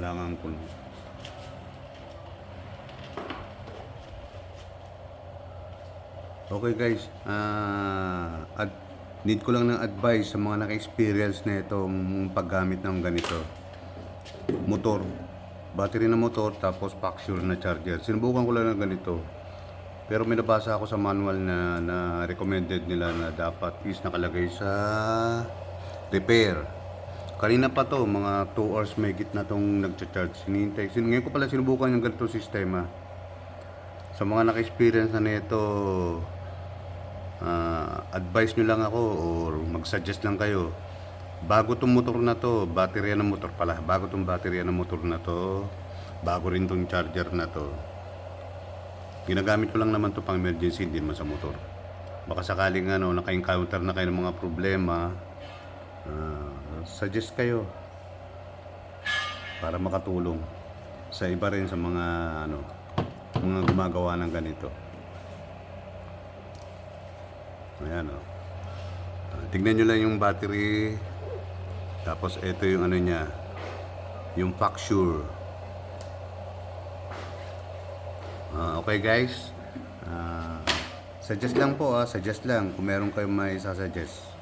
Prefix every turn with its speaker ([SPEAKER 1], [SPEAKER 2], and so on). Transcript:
[SPEAKER 1] Wala nga ang puno. Okay guys, need ko lang ng advice sa mga naka-experience na itong paggamit ng ganito. Motor, battery ng motor, tapos pack-sure na charger. Sinubukan ko lang ng ganito. Pero may nabasa ako sa manual na recommended nila na dapat is nakalagay sa repair. Kanina pa to, mga 2 hours may na tong nagcha-charge. Sinihintay. Ngayon ko pala sinubukan yung ganitong sistema. Sa mga naka-experience na nito, advice nyo lang ako or mag-suggest lang kayo. Bago tong motor na to, baterya ng motor pala. Bago tong baterya ng motor na to, bago rin tong charger na to. Ginagamit ko lang naman to pang emergency, hindi naman sa motor. Baka sakaling naka-encounter na kayo ng mga problema, suggest kayo para makatulong sa iba rin sa mga mga gumagawa ng ganito. Ayan tignan nyo lang yung battery, tapos ito yung niya, yung pack-sure. Okay guys, suggest lang po suggest lang kung meron kayong may sasuggest.